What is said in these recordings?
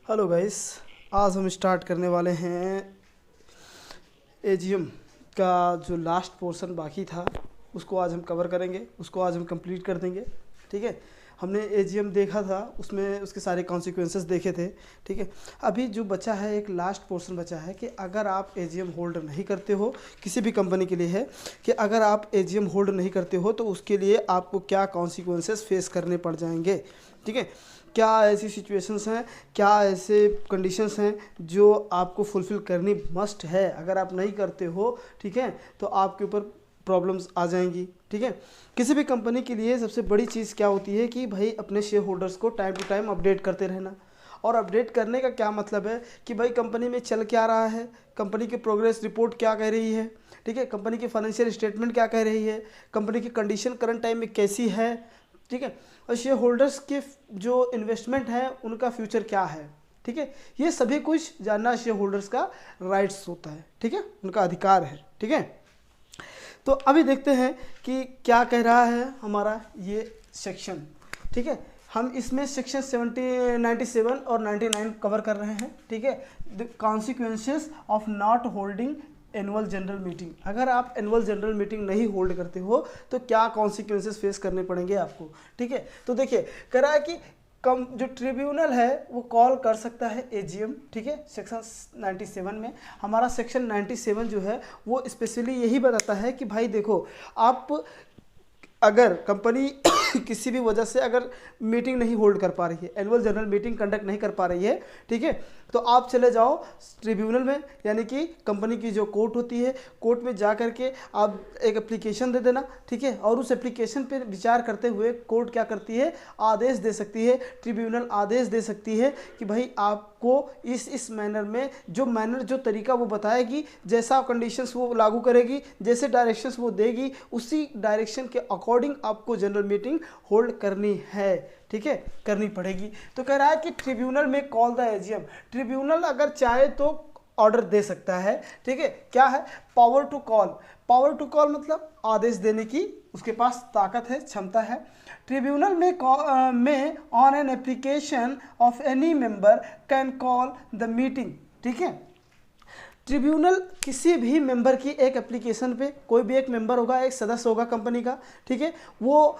Hello guys, आज हम start करने वाले हैं एजीएम का जो लास्ट पोर्शन बाकी था उसको आज हम कवर करेंगे, उसको आज हम कंप्लीट कर देंगे। ठीक है, हमने एजीएम देखा था, उसमें उसके सारे कॉन्सिक्वेंसेस देखे थे। ठीक है, अभी जो बचा है एक लास्ट पोर्शन बचा है कि अगर आप एजीएम होल्ड नहीं करते हो, किसी भी कंपनी के लिए है कि अगर आप एजीएम होल्ड नहीं करते हो तो उसके लिए आपको क्या कॉन्सिक्वेंसेस फेस करने पड़ जाएंगे। ठीक है, क्या ऐसी सिचुएशंस हैं, क्या ऐसे कंडीशंस हैं जो आपको फुलफ़िल करनी मस्ट है। अगर आप नहीं करते हो, ठीक है, तो आपके ऊपर प्रॉब्लम्स आ जाएंगी। ठीक है, किसी भी कंपनी के लिए सबसे बड़ी चीज़ क्या होती है कि भाई अपने शेयर होल्डर्स को टाइम टू टाइम अपडेट करते रहना। और अपडेट करने का क्या मतलब है कि भाई कंपनी में चल क्या रहा है, कंपनी की प्रोग्रेस रिपोर्ट क्या कह रही है, ठीक है, कंपनी की फाइनेंशियल स्टेटमेंट क्या कह रही है, कंपनी की कंडीशन करंट टाइम में कैसी है। ठीक है, और शेयर होल्डर्स के जो इन्वेस्टमेंट है उनका फ्यूचर क्या है। ठीक है, ये सभी कुछ जानना शेयर होल्डर्स का राइट्स होता है। ठीक है, उनका अधिकार है। ठीक है, तो अभी देखते हैं कि क्या कह रहा है हमारा ये सेक्शन। ठीक है, हम इसमें सेक्शन 97 और 99 कवर कर रहे हैं। ठीक है, the consequences of not holding annual general meeting. अगर आप एनुअल जनरल मीटिंग नहीं होल्ड करते हो तो क्या कॉन्सिक्वेंसेस फेस करने पड़ेंगे आपको। ठीक है, तो देखिए कह रहा है कि कम जो ट्रिब्यूनल है वो कॉल कर सकता है एजीएम। ठीक है, सेक्शन 97 में हमारा सेक्शन 97 जो है वो स्पेशली यही बताता है कि भाई देखो, आप अगर कंपनी किसी भी वजह से अगर मीटिंग नहीं होल्ड कर पा रही है, एनुअल जनरल मीटिंग कंडक्ट नहीं कर पा रही है, ठीक है, तो आप चले जाओ ट्रिब्यूनल में, यानी कि कंपनी की जो कोर्ट होती है, कोर्ट में जा करके आप एक एप्लीकेशन दे देना। ठीक है, और उस एप्लीकेशन पर विचार करते हुए कोर्ट क्या करती है, आदेश दे सकती है, ट्रिब्यूनल आदेश दे सकती है कि भाई आपको इस मैनर में जो तरीका वो बताएगी, जैसा कंडीशंस वो लागू करेगी, जैसे डायरेक्शंस वो देगी, उसी डायरेक्शन के अकॉर्डिंग आपको जनरल मीटिंग होल्ड करनी है। ठीक है, करनी पड़ेगी। तो कह रहा है कि ट्रिब्यूनल में कॉल द एजीएम। ट्रिब्यूनल अगर चाहे तो ऑर्डर दे सकता है। ठीक है, क्या है, power to call. Power to call मतलब आदेश देने की उसके पास ताकत है, क्षमता है। ट्रिब्यूनल में on an application of any member can call the meeting. ठीक है, ट्रिब्यूनल किसी भी मेंबर की एक एप्लीकेशन पे, कोई भी एक मेंबर होगा, एक सदस्य होगा कंपनी का, ठीक है, वो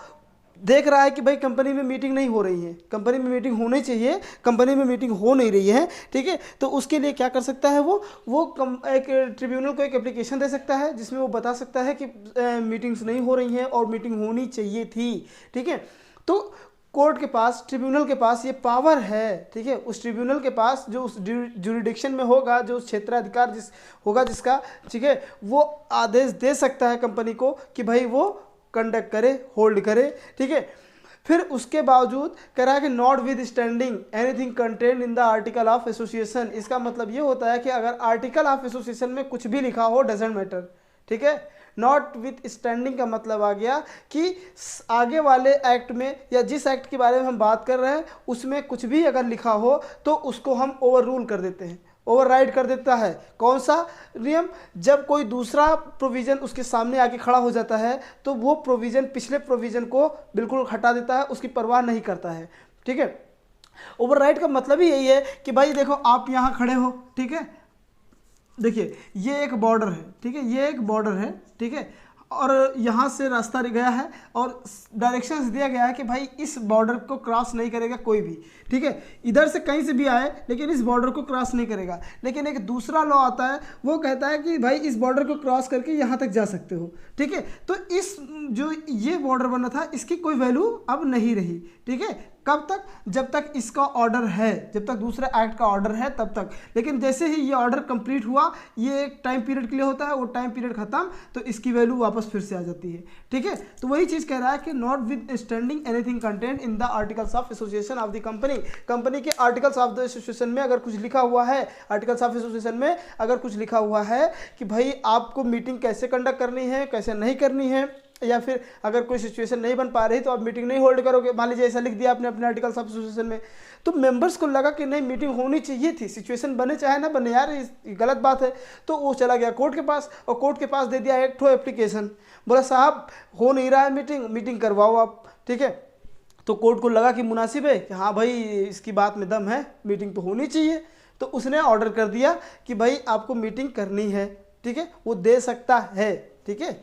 देख रहा है कि भाई कंपनी में मीटिंग नहीं हो रही है, कंपनी में मीटिंग होनी चाहिए, कंपनी में मीटिंग हो नहीं रही है। ठीक है, तो उसके लिए क्या कर सकता है एक ट्रिब्यूनल को एक एप्लीकेशन दे सकता है जिसमें वो बता सकता है कि मीटिंग्स नहीं हो रही हैं और मीटिंग होनी चाहिए थी। ठीक है, तो कोर्ट के पास, ट्रिब्यूनल के पास ये पावर है। ठीक है, उस ट्रिब्यूनल के पास जो उस जुरिडिक्शन में होगा, जो उस क्षेत्राधिकार होगा जिसका, ठीक है, वो आदेश दे सकता है कंपनी को कि भाई वो कंडक्ट करे, होल्ड करे। ठीक है, फिर उसके बावजूद कह रहा है कि not with standing anything content in the article of association. इसका मतलब ये होता है कि अगर आर्टिकल ऑफ एसोसिएशन में कुछ भी लिखा हो, डजेंट मैटर। ठीक है, नॉट विथ स्टैंडिंग का मतलब आ गया कि आगे वाले एक्ट में या जिस एक्ट के बारे में हम बात कर रहे हैं उसमें कुछ भी अगर लिखा हो तो उसको हम ओवर रूल कर देते हैं, ओवरराइड कर देता है। कौन सा नियम, जब कोई दूसरा प्रोविज़न उसके सामने आके खड़ा हो जाता है तो वो प्रोविज़न पिछले प्रोविज़न को बिल्कुल हटा देता है, उसकी परवाह नहीं करता है। ठीक है, ओवरराइड का मतलब ही यही है कि भाई देखो आप यहाँ खड़े हो, ठीक है, देखिए ये एक बॉर्डर है, ठीक है, ये एक बॉर्डर है, ठीक है, और यहाँ से रास्ता गया है और डायरेक्शंस दिया गया है कि भाई इस बॉर्डर को क्रॉस नहीं करेगा कोई भी। ठीक है, इधर से कहीं से भी आए लेकिन इस बॉर्डर को क्रॉस नहीं करेगा। लेकिन एक दूसरा लॉ आता है, वो कहता है कि भाई इस बॉर्डर को क्रॉस करके यहाँ तक जा सकते हो। ठीक है, तो इस जो ये बॉर्डर बना था इसकी कोई वैल्यू अब नहीं रही। ठीक है, कब तक, जब तक इसका ऑर्डर है, जब तक दूसरे एक्ट का ऑर्डर है तब तक। लेकिन जैसे ही ये ऑर्डर कंप्लीट हुआ, ये एक टाइम पीरियड के लिए होता है, वो टाइम पीरियड खत्म तो इसकी वैल्यू वापस फिर से आ जाती है। ठीक है, तो वही चीज़ कह रहा है कि not with standing anything content in the articles of association of the company. Company के आर्टिकल्स ऑफ द एसोसिएशन में अगर कुछ लिखा हुआ है, आर्टिकल्स ऑफ एसोसिएशन में अगर कुछ लिखा हुआ है कि भाई आपको मीटिंग कैसे कंडक्ट करनी है, कैसे नहीं करनी है, या फिर अगर कोई सिचुएशन नहीं बन पा रही तो आप मीटिंग नहीं होल्ड करोगे, मान लीजिए ऐसा लिख दिया आपने अपने आर्टिकल्स ऑफ एसोसिएशन में, तो मेंबर्स को लगा कि नहीं मीटिंग होनी चाहिए थी, सिचुएशन बने चाहे ना बने, यार ये गलत बात है, तो वो चला गया कोर्ट के पास और कोर्ट के पास दे दिया एक ठो एप्लीकेशन, बोला साहब हो नहीं रहा है मीटिंग, मीटिंग करवाओ आप। ठीक है, तो कोर्ट को लगा कि मुनासिब है कि हाँ भाई इसकी बात में दम है, मीटिंग तो होनी चाहिए, तो उसने ऑर्डर कर दिया कि भाई आपको मीटिंग करनी है, ठीक है, वो दे सकता है, ठीक है,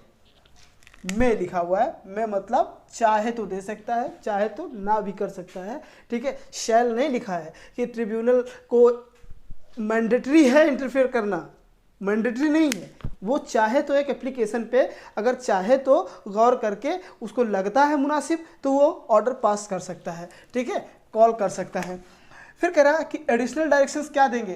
मैं लिखा हुआ है, मैं मतलब चाहे तो दे सकता है, चाहे तो ना भी कर सकता है, ठीक है, शैल नहीं लिखा है कि ट्रिब्यूनल को मैंडेटरी है इंटरफेयर करना, मैंडेटरी नहीं है, वो चाहे तो एक एप्लीकेशन पे अगर चाहे तो गौर करके उसको लगता है मुनासिब तो वो ऑर्डर पास कर सकता है, ठीक है, कॉल कर सकता है। फिर कह रहा है कि एडिशनल डायरेक्शंस क्या देंगे,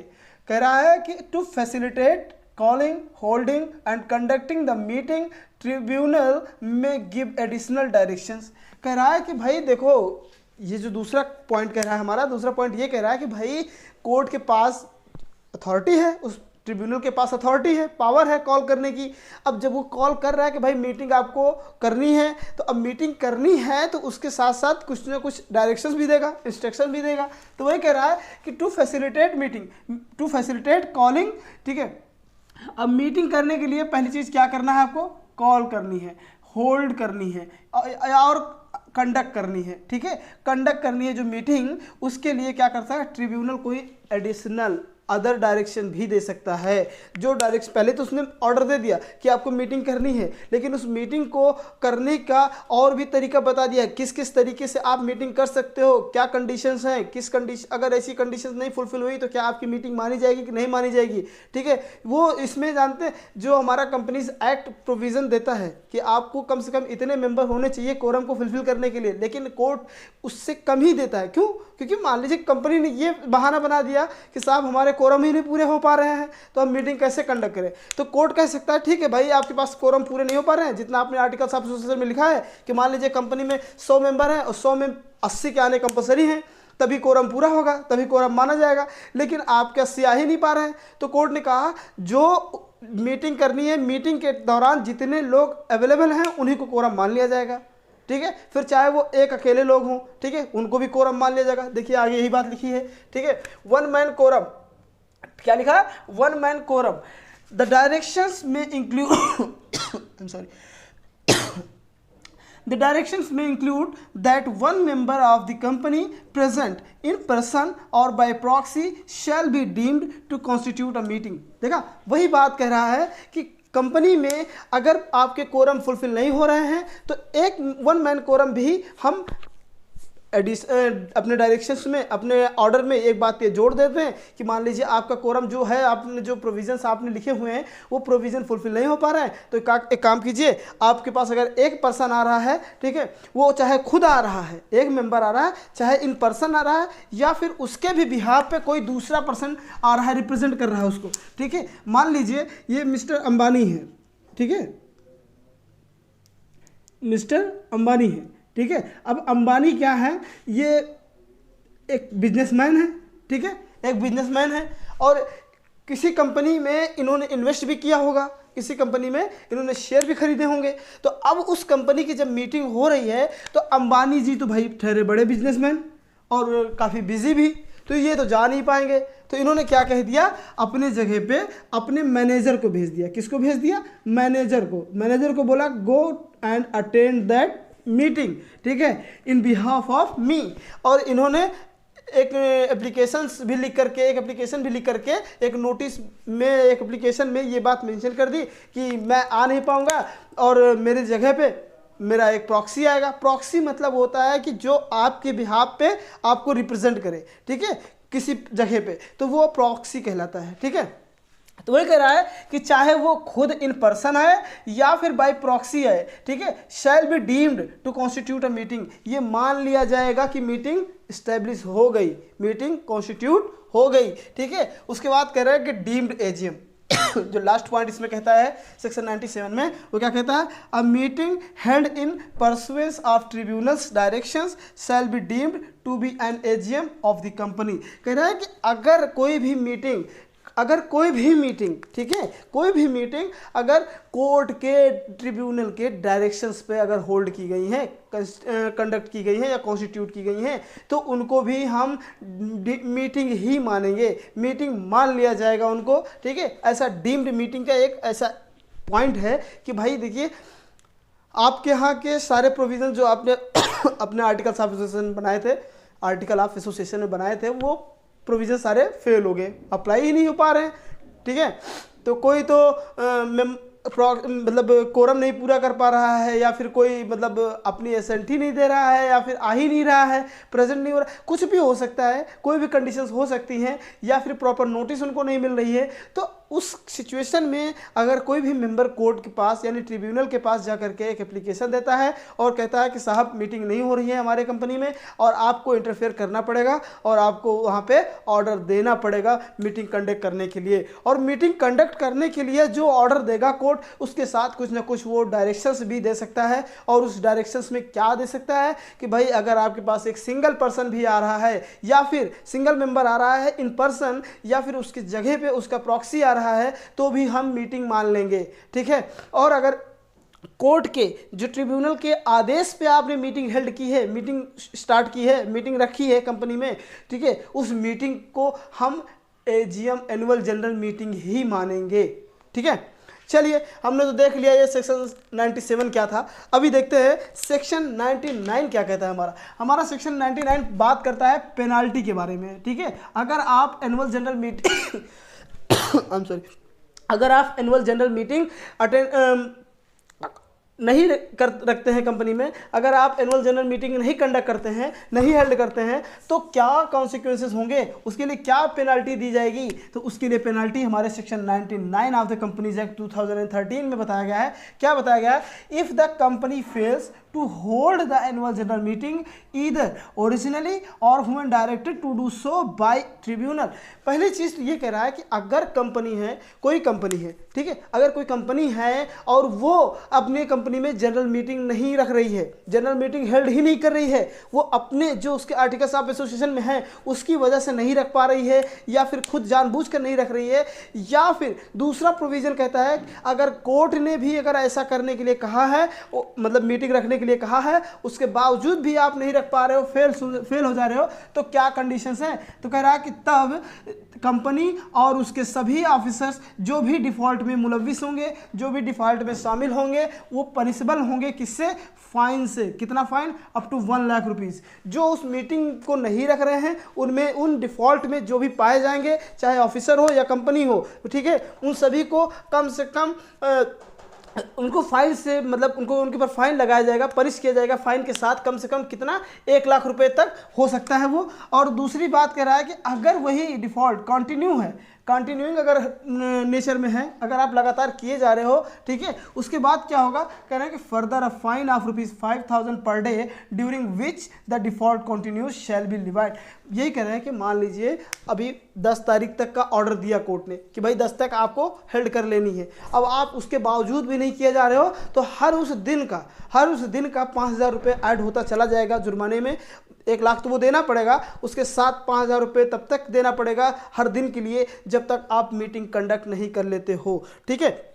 कह रहा है कि to facilitate calling, holding and conducting the meeting tribunal में गिव एडिशनल डायरेक्शंस। कह रहा है कि भाई देखो, ये जो दूसरा पॉइंट कह रहा है हमारा, दूसरा पॉइंट ये कह रहा है कि भाई कोर्ट के पास अथॉरिटी है, उस ट्रिब्यूनल के पास अथॉरिटी है, पावर है कॉल करने की। अब जब वो कॉल कर रहा है कि भाई मीटिंग आपको करनी है, तो अब मीटिंग करनी है तो उसके साथ साथ कुछ ना कुछ डायरेक्शंस भी देगा, इंस्ट्रक्शन भी देगा। तो वही कह रहा है कि to facilitate meeting, to facilitate calling, ठीक है। अब मीटिंग करने के लिए पहली चीज़ क्या करना है, आपको कॉल करनी है, होल्ड करनी है और कंडक्ट करनी है, ठीक है। कंडक्ट करनी है जो मीटिंग, उसके लिए क्या करता है ट्रिब्यूनल, कोई एडिशनल अदर डायरेक्शन भी दे सकता है। जो डायरेक्शन पहले तो उसने ऑर्डर दे दिया कि आपको मीटिंग करनी है, लेकिन उस मीटिंग को करने का और भी तरीका बता दिया, किस किस तरीके से आप मीटिंग कर सकते हो, क्या कंडीशंस हैं, किस कंडीशन, अगर ऐसी कंडीशंस नहीं फुलफिल हुई तो क्या आपकी मीटिंग मानी जाएगी कि नहीं मानी जाएगी, ठीक है। वो इसमें जानते हैं जो हमारा कंपनीज एक्ट प्रोविज़न देता है कि आपको कम से कम इतने मेंबर होने चाहिए कोरम को फुलफिल करने के लिए, लेकिन कोर्ट उससे कम ही देता है। क्यों? क्योंकि मान लीजिए कंपनी ने ये बहाना बना दिया कि साहब हमारे कोरम ही नहीं पूरे हो पा रहे हैं, तो हम मीटिंग कैसे कंडक्ट करें। तो कोर्ट कह सकता है ठीक है भाई, आपके पास कोरम पूरे नहीं हो पा रहे हैं, जितना आपने आर्टिकल्स ऑफ एसोसिएशन में लिखा है कि मान लीजिए कंपनी में 100 मेंबर हैं और 100 में 80 के आने कंपलसरी हैं, तभी कोरम पूरा होगा, तभी कोरम माना जाएगा, लेकिन आपके 80 आ ही नहीं पा रहे हैं। तो कोर्ट ने कहा जो मीटिंग करनी है, मीटिंग के दौरान जितने लोग अवेलेबल हैं उन्हीं को कोरम मान लिया जाएगा, ठीक है। फिर चाहे वो एक अकेले लोग हों, ठीक है, उनको भी कोरम मान लिया जाएगा। देखिए आगे यही बात लिखी है, ठीक है। वन मैन कोरम, क्या लिखा है, one man quorum. The directions में include I am sorry, the directions may include that one member of the company present in person or by proxy shall be deemed to constitute a meeting। देखा, वही बात कह रहा है कि company में अगर आपके कोरम फुलफिल नहीं हो रहे हैं तो एक वन मैन कोरम भी हम अपने डायरेक्शंस में, अपने ऑर्डर में एक बात ये जोड़ देते हैं कि मान लीजिए आपका कोरम जो है, आपने जो प्रोविजंस आपने लिखे हुए हैं वो प्रोविज़न फुलफिल नहीं हो पा रहा है, तो एक काम कीजिए, आपके पास अगर एक पर्सन आ रहा है, ठीक है, वो चाहे खुद आ रहा है, एक मेंबर आ रहा है, चाहे इन पर्सन आ रहा है, या फिर उसके भी बिहाफ पे कोई दूसरा पर्सन आ रहा है, रिप्रेजेंट कर रहा है उसको, ठीक है। मान लीजिए ये मिस्टर अंबानी है, ठीक है, मिस्टर अंबानी है, ठीक है। अब अंबानी क्या है, ये एक बिजनेसमैन है, ठीक है, एक बिजनेसमैन है और किसी कंपनी में इन्होंने इन्वेस्ट भी किया होगा, किसी कंपनी में इन्होंने शेयर भी खरीदे होंगे। तो अब उस कंपनी की जब मीटिंग हो रही है तो अंबानी जी तो भाई ठहरे बड़े बिजनेसमैन और काफ़ी बिजी भी, तो ये तो जा नहीं पाएंगे। तो इन्होंने क्या कह दिया, अपने जगह पे अपने मैनेजर को भेज दिया। किसको भेज दिया? मैनेजर को। मैनेजर को बोला go and attend that meeting, ठीक है, इन बिहाफ ऑफ मी। और इन्होंने एक एप्लीकेशंस भी लिख करके, एक एप्लीकेशन भी लिख करके, एक नोटिस में, एक एप्लीकेशन में ये बात मेंशन कर दी कि मैं आ नहीं पाऊंगा और मेरी जगह पे मेरा एक प्रॉक्सी आएगा। प्रॉक्सी मतलब होता है कि जो आपके बिहाफ पे आपको रिप्रेजेंट करे, ठीक है, किसी जगह पे, तो वो प्रॉक्सी कहलाता है, ठीक है। तो वही कह रहा है कि चाहे वो खुद इन पर्सन आए या फिर बाय प्रॉक्सी आए, ठीक है, shall be deemed to constitute a meeting, ये मान लिया जाएगा कि मीटिंग स्टैब्लिश हो गई, मीटिंग कॉन्स्टिट्यूट हो गई, ठीक है। उसके बाद कह रहा है कि डीम्ड एजीएम जो लास्ट पॉइंट इसमें कहता है सेक्शन 97 में, वो क्या कहता है, a meeting held in pursuance of tribunals directions shall be deemed to be an AGM of the company. कह रहा है कि अगर कोई भी मीटिंग, ठीक है, कोई भी मीटिंग अगर कोर्ट के, ट्रिब्यूनल के डायरेक्शंस पे अगर होल्ड की गई हैं, कंडक्ट की गई हैं या कॉन्स्टिट्यूट की गई हैं, तो उनको भी हम मीटिंग ही मानेंगे, मीटिंग मान लिया जाएगा उनको, ठीक है। ऐसा डीम्ड मीटिंग का एक ऐसा पॉइंट है कि भाई देखिए, आपके यहाँ के सारे प्रोविज़न जो आपने अपने आर्टिकल्स ऑफ एसोसिएशन बनाए थे, आर्टिकल ऑफ एसोसिएशन में बनाए थे, वो प्रोविज़न सारे फेल हो गए, अप्लाई ही नहीं हो पा रहे हैं। ठीक है, तो कोई तो मतलब कोरम नहीं पूरा कर पा रहा है, या फिर कोई मतलब अपनी एसेंटी नहीं दे रहा है, या फिर आ ही नहीं रहा है, प्रेजेंट नहीं हो रहा, कुछ भी हो सकता है, कोई भी कंडीशंस हो सकती हैं, या फिर प्रॉपर नोटिस उनको नहीं मिल रही है। तो उस सिचुएशन में अगर कोई भी मेंबर कोर्ट के पास यानी ट्रिब्यूनल के पास जा करके एक एप्लीकेशन देता है और कहता है कि साहब मीटिंग नहीं हो रही है हमारे कंपनी में और आपको इंटरफेयर करना पड़ेगा और आपको वहाँ पे ऑर्डर देना पड़ेगा मीटिंग कंडक्ट करने के लिए, और मीटिंग कंडक्ट करने के लिए जो ऑर्डर देगा कोर्ट, उसके साथ कुछ ना कुछ वो डायरेक्शंस भी दे सकता है। और उस डायरेक्शंस में क्या दे सकता है कि भाई अगर आपके पास एक सिंगल पर्सन भी आ रहा है या फिर सिंगल मेंबर आ रहा है इन पर्सन, या फिर उसकी जगह पे उसका प्रॉक्सी आ रहा है, तो भी हम मीटिंग मान लेंगे। ठीक है, और अगर कोर्ट के जो ट्रिब्यूनल के आदेश पे आपने मीटिंग हेल्ड की है, मीटिंग स्टार्ट की है, मीटिंग रखी है कंपनी में, ठीक है, उस मीटिंग को हम एजीएम एनुअल जनरल मीटिंग ही मानेंगे। ठीक है, चलिए हमने तो देख लिया ये सेक्शन 97 क्या था। अभी देखते हैं सेक्शन 99 क्या कहता है। हमारा सेक्शन 99 बात करता है पेनाल्टी के बारे में। ठीक है, अगर आप एनुअल जनरल मीटिंग अगर आप एनुअल जनरल मीटिंग अटेंड नहीं रखते हैं कंपनी में, अगर आप एनुअल जनरल मीटिंग नहीं कंडक्ट करते हैं, नहीं हेल्ड करते हैं, तो क्या कॉन्सिक्वेंसेस होंगे, उसके लिए क्या पेनाल्टी दी जाएगी। तो उसके लिए पेनाल्टी हमारे section 99 of the Companies Act 2013 में बताया गया है। क्या बताया गया है? If the company fails to hold the annual general meeting either originally और when directed to do so by tribunal. पहली चीज ये कह रहा है कि अगर कंपनी है, कोई कंपनी है, ठीक है, अगर कोई कंपनी है और वो अपने कंपनी में जनरल मीटिंग नहीं रख रही है, जनरल मीटिंग हेल्ड ही नहीं कर रही है, वो अपने जो उसके आर्टिकल्स ऑफ एसोसिएशन में है उसकी वजह से नहीं रख पा रही है, या फिर खुद जानबूझकर नहीं रख रही है, या फिर दूसरा प्रोविजन कहता है अगर कोर्ट ने भी अगर ऐसा करने के लिए कहा है, मतलब मीटिंग रखने के लिए कहा है, उसके बावजूद भी आप नहीं रख पा रहे हो, फेल हो जा रहे हो, तो क्या कंडीशंस हैं। तो कह रहा है कि तब कंपनी और उसके सभी ऑफिसर्स जो भी डिफॉल्ट में मुलविस होंगे, जो भी डिफॉल्ट में शामिल होंगे, वो पनिशेबल होंगे किससे? फाइन से। कितना fine? Up to 1 lakh rupees. जो उस मीटिंग को नहीं रख रहे हैं उनमें, उन डिफॉल्ट में जो भी पाए जाएंगे, चाहे ऑफिसर हो या कंपनी हो, ठीक है, उन सभी को कम से कम उनको फाइन से, मतलब उनको उनके ऊपर फाइन लगाया जाएगा, पनिश किया जाएगा फाइन के साथ। कम से कम कितना? 1 लाख रुपए तक हो सकता है वो। और दूसरी बात कह रहा है कि अगर वही डिफॉल्ट कंटिन्यू है, कंटिन्यूइंग अगर नेचर में है, अगर आप लगातार किए जा रहे हो, ठीक है, उसके बाद क्या होगा? कह रहे हैं कि further a fine of ₹5,000 per day during which the default continues shall be levied. यही कह रहे हैं कि मान लीजिए अभी 10 तारीख तक का ऑर्डर दिया कोर्ट ने कि भाई 10 तक आपको हेल्ड कर लेनी है, अब आप उसके बावजूद भी नहीं किए जा रहे हो, तो हर उस दिन का 5,000 रुपये ऐड होता चला जाएगा जुर्माने में। 1 लाख तो वो देना पड़ेगा, उसके साथ 5,000 रुपये तब तक देना पड़ेगा हर दिन के लिए जब तक आप मीटिंग कंडक्ट नहीं कर लेते हो। ठीक है,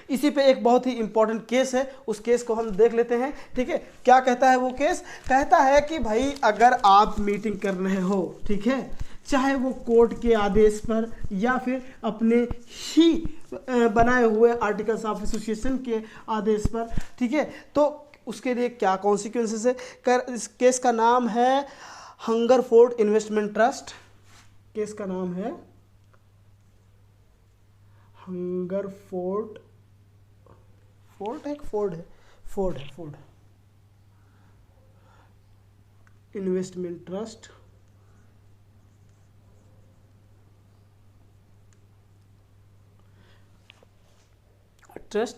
इसी पे एक बहुत ही इंपॉर्टेंट केस है, उस केस को हम देख लेते हैं। ठीक है, क्या कहता है वो केस? कहता है कि भाई अगर आप मीटिंग कर रहे हो, ठीक है, चाहे वो कोर्ट के आदेश पर या फिर अपने ही बनाए हुए आर्टिकल्स ऑफ एसोसिएशन के आदेश पर, ठीक है, तो उसके लिए क्या कॉन्सिक्वेंसेस है। इस केस का नाम है हंगरफोर्ड इन्वेस्टमेंट ट्रस्ट। केस का नाम है Hungerford, Ford investment trust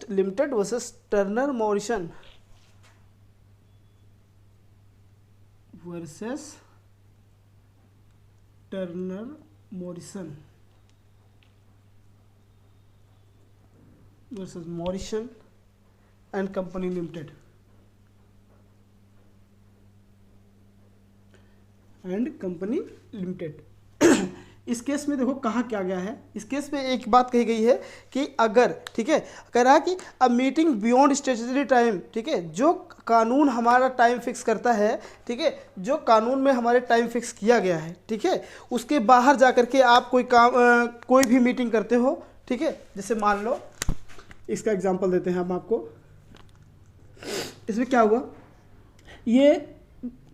limited versus Turner Morrison versus Morrison and Company Limited इस केस में देखो कहा क्या गया है। इस केस में एक बात कही गई है कि अगर, ठीक है, कह रहा है कि a meeting beyond statutory time, ठीक है, जो कानून हमारा टाइम फिक्स करता है, ठीक है, जो कानून में हमारे टाइम फिक्स किया गया है, ठीक है, उसके बाहर जा करके आप कोई भी मीटिंग करते हो, ठीक है, जैसे मान लो इसका एग्जांपल देते हैं हम आपको। इसमें क्या हुआ, ये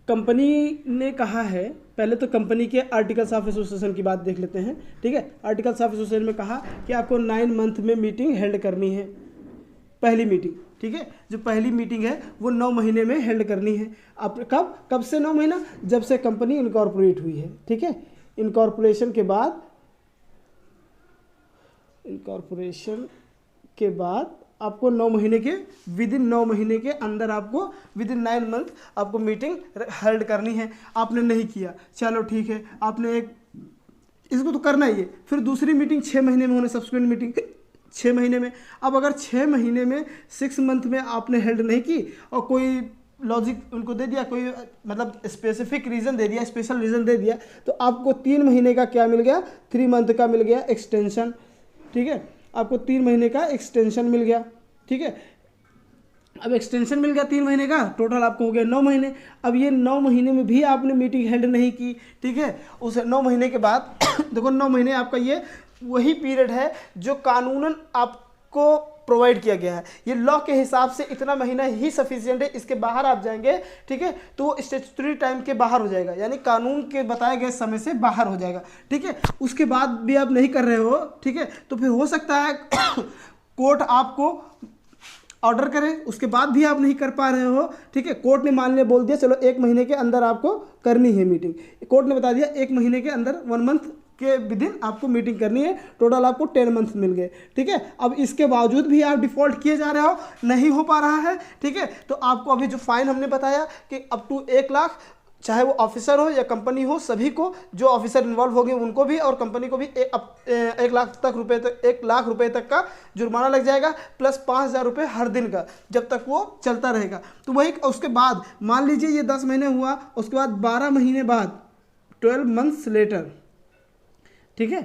कंपनी ने कहा है, पहले तो कंपनी के आर्टिकल्स ऑफ एसोसिएशन की बात देख लेते हैं, ठीक है। आर्टिकल्स ऑफ एसोसिएशन में कहा कि आपको 9 मंथ में मीटिंग हेल्ड करनी है, पहली मीटिंग, ठीक है। जो पहली मीटिंग है वो 9 महीने में हेल्ड करनी है। आप कब से 9 महीना, जब से कंपनी इनकॉर्पोरेट हुई है, ठीक है। इनकॉर्पोरेशन के बाद आपको 9 महीने के विदिन 9 महीने के अंदर आपको विदिन 9 मंथ आपको मीटिंग हेल्ड करनी है। आपने नहीं किया, चलो ठीक है, आपने इसको तो करना ही है। फिर दूसरी मीटिंग 6 महीने में होने, सब्सिक्वेंट मीटिंग 6 महीने में। अब अगर 6 महीने में 6 मंथ में आपने हेल्ड नहीं की और कोई लॉजिक उनको दे दिया, कोई मतलब स्पेसिफिक रीज़न दे दिया, स्पेशल रीज़न दे दिया, तो आपको 3 महीने का क्या मिल गया, 3 मंथ का मिल गया एक्सटेंशन, ठीक है। आपको 3 महीने का एक्सटेंशन मिल गया, ठीक है। अब एक्सटेंशन मिल गया 3 महीने का, टोटल आपको हो गया 9 महीने। अब ये 9 महीने में भी आपने मीटिंग हेल्ड नहीं की, ठीक है। उस 9 महीने के बाद देखो 9 महीने आपका ये वही पीरियड है जो कानूनन आपको प्रोवाइड किया गया है। ये लॉ के हिसाब से इतना महीना ही सफिशिएंट है, इसके बाहर आप जाएंगे, ठीक है, तो वो स्टैट्यूटरी टाइम के बाहर हो जाएगा, यानी कानून के बताए गए समय से बाहर हो जाएगा, ठीक है। उसके बाद भी आप नहीं कर रहे हो, ठीक है, तो फिर हो सकता है कोर्ट आपको ऑर्डर करे, उसके बाद भी आप नहीं कर पा रहे हो, ठीक है। कोर्ट ने मान लिया, बोल दिया चलो 1 महीने के अंदर आपको करनी है मीटिंग, कोर्ट ने बता दिया 1 महीने के अंदर 1 मंथ के विदिन आपको मीटिंग करनी है, टोटल आपको 10 मंथ मिल गए, ठीक है। अब इसके बावजूद भी आप डिफॉल्ट किए जा रहे हो, नहीं हो पा रहा है, ठीक है, तो आपको अभी जो फाइन हमने बताया कि अप टू 1 लाख, चाहे वो ऑफिसर हो या कंपनी हो, सभी को, जो ऑफिसर इन्वॉल्व हो गए उनको भी और कंपनी को भी 1 लाख रुपए तक का जुर्माना लग जाएगा, प्लस 5,000 रुपये हर दिन का, जब तक वो चलता रहेगा। तो वही उसके बाद मान लीजिए ये 10 महीने हुआ, उसके बाद 12 महीने बाद 12 मंथ्स लेटर, ठीक है,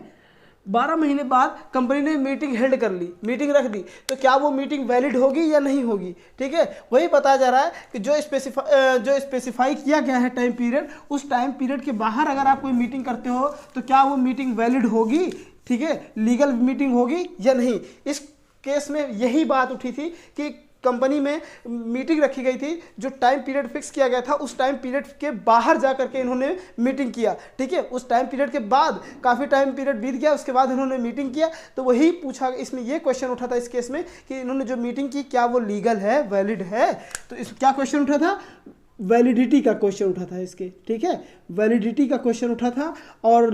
12 महीने बाद कंपनी ने मीटिंग हेल्ड कर ली, मीटिंग रख दी, तो क्या वो मीटिंग वैलिड होगी या नहीं होगी, ठीक है। वही बताया जा रहा है कि जो स्पेसिफाई किया गया है टाइम पीरियड, उस टाइम पीरियड के बाहर अगर आप कोई मीटिंग करते हो तो क्या वो मीटिंग वैलिड होगी, ठीक है, लीगल मीटिंग होगी या नहीं। इस केस में यही बात उठी थी कि कंपनी में मीटिंग रखी गई थी, जो टाइम पीरियड फिक्स किया गया था उस टाइम पीरियड के बाहर जा करके इन्होंने मीटिंग किया, ठीक है। उस टाइम पीरियड के बाद काफ़ी टाइम पीरियड बीत गया, उसके बाद इन्होंने मीटिंग किया, तो वही पूछा, इसमें ये क्वेश्चन उठा था इस केस में कि इन्होंने जो मीटिंग की क्या वो लीगल है, वैलिड है। तो इस क्या क्वेश्चन उठा था, वैलिडिटी का क्वेश्चन उठा था इसके, ठीक है, वैलिडिटी का क्वेश्चन उठा था और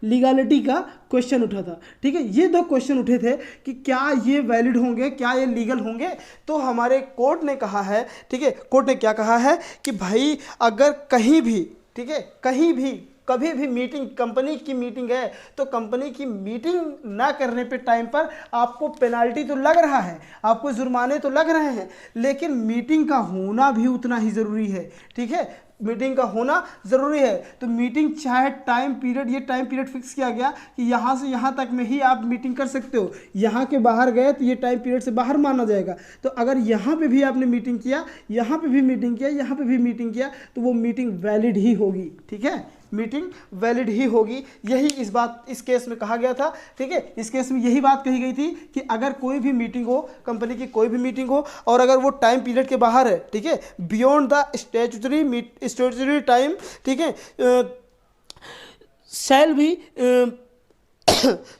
लीगलिटी का क्वेश्चन उठा था, ठीक है। ये 2 क्वेश्चन उठे थे कि क्या ये वैलिड होंगे, क्या ये लीगल होंगे। तो हमारे कोर्ट ने कहा है, ठीक है, कोर्ट ने क्या कहा है कि भाई अगर कहीं भी, ठीक है, कहीं भी कभी भी मीटिंग, कंपनी की मीटिंग है तो कंपनी की मीटिंग ना करने पे टाइम पर आपको पेनाल्टी तो लग रहा है, आपको जुर्माने तो लग रहे हैं, लेकिन मीटिंग का होना भी उतना ही ज़रूरी है, ठीक है, मीटिंग का होना ज़रूरी है। तो मीटिंग चाहे टाइम पीरियड, ये टाइम पीरियड फिक्स किया गया कि यहाँ से यहाँ तक में ही आप मीटिंग कर सकते हो, यहाँ के बाहर गए तो ये टाइम पीरियड से बाहर माना जाएगा। तो अगर यहाँ पे भी आपने मीटिंग किया, यहाँ पे भी मीटिंग किया, यहाँ पे भी मीटिंग किया, तो वो मीटिंग वैलिड ही होगी, ठीक है, मीटिंग वैलिड ही होगी। यही इस केस में कहा गया था, ठीक है। इस केस में यही बात कही गई थी कि अगर कोई भी मीटिंग हो, कंपनी की कोई भी मीटिंग हो और अगर वो टाइम पीरियड के बाहर है, ठीक है, बियॉन्ड द स्टैट्यूटरी टाइम, ठीक है,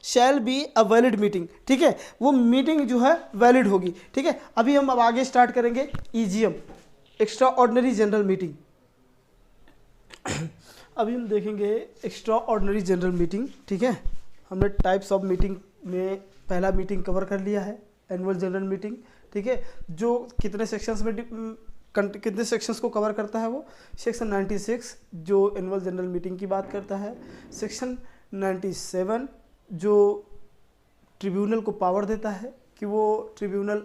shall be a valid meeting, ठीक है, वो मीटिंग जो है वैलिड होगी, ठीक है। अभी हम अब आगे स्टार्ट करेंगे EGM, extra ordinary general meeting. अभी हम देखेंगे एक्स्ट्रा ऑर्डिनरी जनरल मीटिंग, ठीक है। हमने टाइप्स ऑफ मीटिंग में पहला मीटिंग कवर कर लिया है, एनुअल जनरल मीटिंग, ठीक है, जो कितने सेक्शंस में कितने सेक्शंस को कवर करता है, वो सेक्शन 96 जो एनुअल जनरल मीटिंग की बात करता है, सेक्शन 97 जो ट्रिब्यूनल को पावर देता है कि वो ट्रिब्यूनल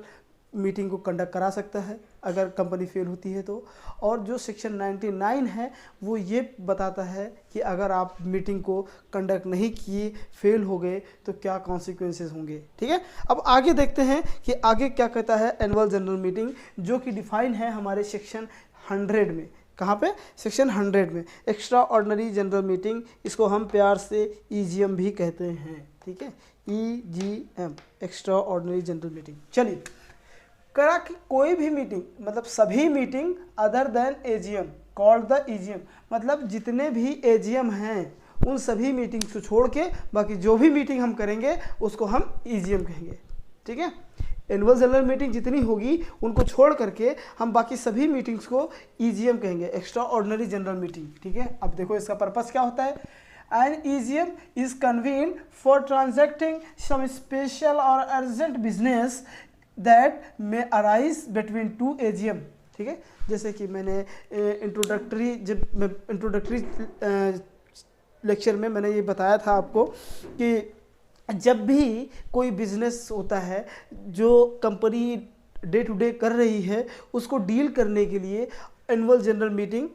मीटिंग को कंडक्ट करा सकता है अगर कंपनी फेल होती है तो, और जो सेक्शन 99 है वो ये बताता है कि अगर आप मीटिंग को कंडक्ट नहीं किए, फेल हो गए तो क्या कॉन्सिक्वेंसेस होंगे, ठीक है। अब आगे देखते हैं कि आगे क्या कहता है एनुअल जनरल मीटिंग, जो कि डिफाइन है हमारे सेक्शन 100 में। कहाँ पे, सेक्शन 100 में, एक्स्ट्रा ऑर्डिनरी जनरल मीटिंग, इसको हम प्यार से EGM भी कहते हैं, ठीक है, EGM, extra ordinary general meeting. चलिए करा कि कोई भी मीटिंग, मतलब सभी meeting other than AGM called the EGM, मतलब जितने भी एजीएम हैं उन सभी मीटिंग्स को छोड़ के बाकी जो भी मीटिंग हम करेंगे उसको हम ईजीएम कहेंगे। ठीक है, एनुअल जनरल मीटिंग जितनी होगी उनको छोड़ करके हम बाकी सभी मीटिंग्स को ईजीएम कहेंगे, एक्स्ट्रा ऑर्डिनरी जनरल मीटिंग। ठीक है, अब देखो इसका पर्पस क्या होता है। An EGM is convene for transacting some special और urgent business that may arise between two AGM। ठीक है, जैसे कि मैंने इंट्रोडक्टरी लेक्चर में मैंने ये बताया था आपको कि जब भी कोई बिजनेस होता है जो कंपनी डे टू डे कर रही है उसको डील करने के लिए एनुअल जनरल मीटिंग